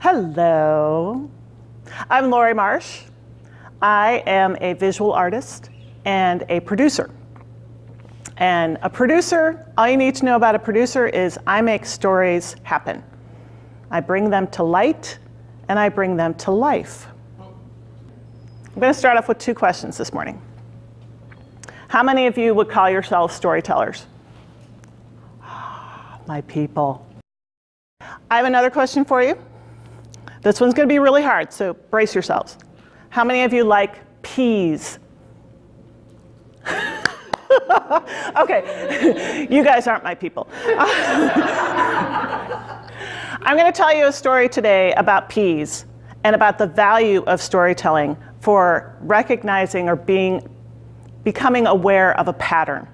Hello, I'm Lorie Marsh. I am a visual artist and a producer. And a producer, all you need to know about a producer is I make stories happen. I bring them to light and I bring them to life. I'm going to start off with two questions this morning. How many of you would call yourselves storytellers? My people. I have another question for you. This one's going to be really hard, so brace yourselves. How many of you like peas? Okay, you guys aren't my people. I'm going to tell you a story today about peas and about the value of storytelling for recognizing or becoming aware of a pattern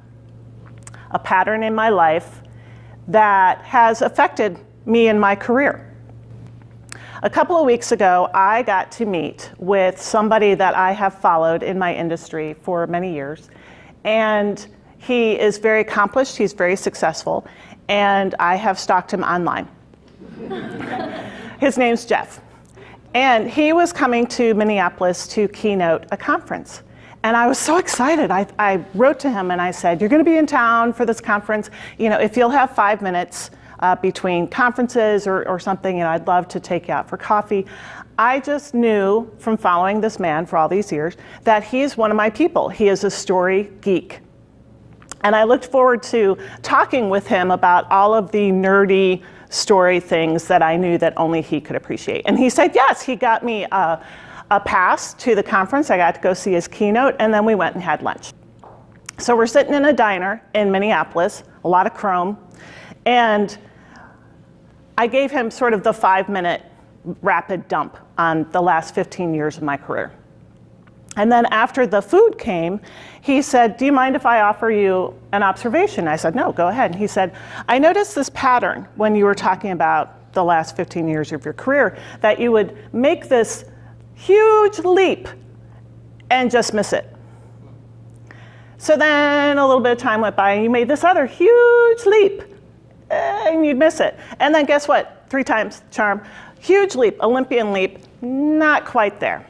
in my life that has affected me in my career. A couple of weeks ago, I got to meet with somebody that I have followed in my industry for many years, and he is very accomplished, he's very successful, and I have stalked him online. His name's Jeff, and he was coming to Minneapolis to keynote a conference. And I was so excited. I wrote to him and I said, you're going to be in town for this conference. You know, if you'll have 5 minutes between conferences or something, and I'd love to take you out for coffee. I just knew from following this man for all these years that he's one of my people. He is a story geek. And I looked forward to talking with him about all of the nerdy story things that I knew that only he could appreciate. And he said yes. He got me a pass to the conference. I got to go see his keynote, and then we went and had lunch. So we're sitting in a diner in Minneapolis, a lot of chrome, and I gave him sort of the 5-minute rapid dump on the last 15 years of my career. And then after the food came, he said, do you mind if I offer you an observation? I said, no, go ahead. And he said, I noticed this pattern when you were talking about the last 15 years of your career, that you would make this huge leap and just miss it. So then a little bit of time went by and you made this other huge leap and you'd miss it. And then guess what? 3 times charm. Huge leap, Olympian leap, not quite there.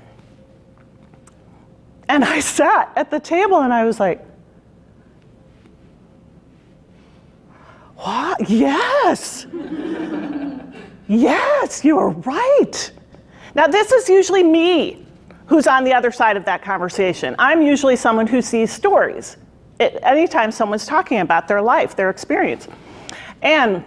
And I sat at the table and I was like, what? Yes. Yes, you are right. Now this is usually me who's on the other side of that conversation. I'm usually someone who sees stories anytime someone's talking about their life, their experience. And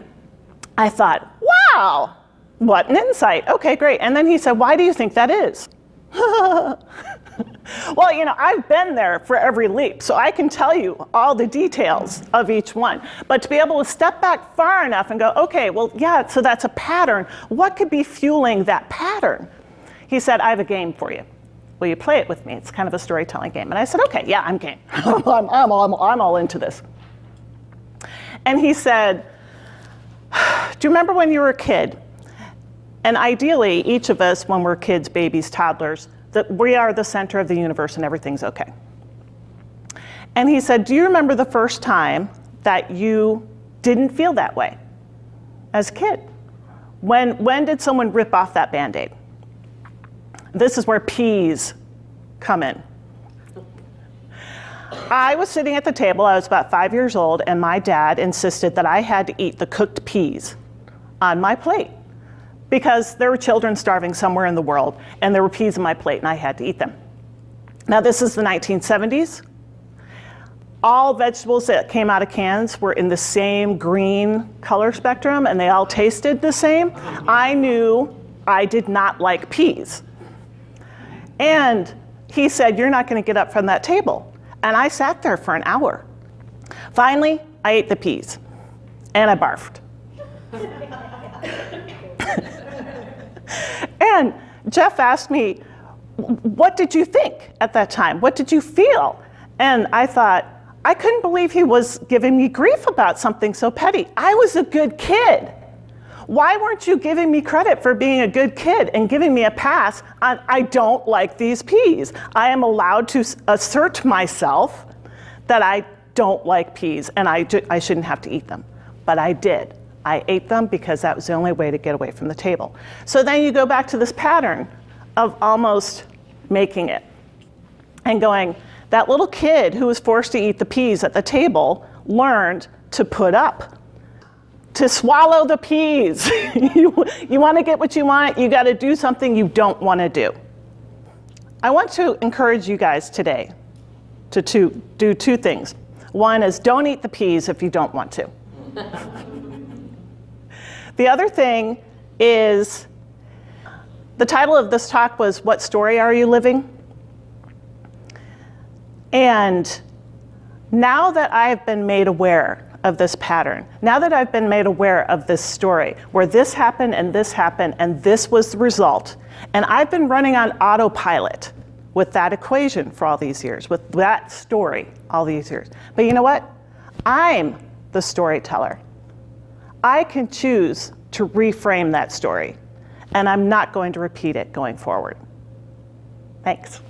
I thought, wow, what an insight. Okay, great. And then he said, why do you think that is? Well, you know, I've been there for every leap, so I can tell you all the details of each one. But to be able to step back far enough and go, okay, well, yeah, so that's a pattern. What could be fueling that pattern? He said, I have a game for you. Will you play it with me? It's kind of a storytelling game. And I said, okay, yeah, I'm game. I'm all into this. And he said, do you remember when you were a kid? And ideally, each of us, when we're kids, babies, toddlers, that we are the center of the universe and everything's okay. And he said, do you remember the first time that you didn't feel that way as a kid? When did someone rip off that Band-Aid? This is where peas come in. I was sitting at the table, I was about 5 years old, and my dad insisted that I had to eat the cooked peas on my plate because there were children starving somewhere in the world, and there were peas on my plate, and I had to eat them. Now, this is the 1970s. All vegetables that came out of cans were in the same green color spectrum, and they all tasted the same. I knew I did not like peas. And he said, you're not going to get up from that table. And I sat there for an hour. Finally, I ate the peas, and I barfed. And Jeff asked me, what did you think at that time? What did you feel? And I thought, I couldn't believe he was giving me grief about something so petty. I was a good kid. Why weren't you giving me credit for being a good kid and giving me a pass on I don't like these peas? I am allowed to assert myself that I don't like peas and I shouldn't have to eat them. But I did. I ate them because that was the only way to get away from the table. So then you go back to this pattern of almost making it and going, that little kid who was forced to eat the peas at the table learned to put up, to swallow the peas. You want to get what you want, you got to do something you don't want to do. I want to encourage you guys today to do two things. One is don't eat the peas if you don't want to. The other thing is, the title of this talk was, What Story Are You Living? And now that I've been made aware of this pattern, now that I've been made aware of this story, where this happened and this was the result, and I've been running on autopilot with that equation for all these years, with that story all these years. But you know what? I'm the storyteller. I can choose to reframe that story, and I'm not going to repeat it going forward. Thanks.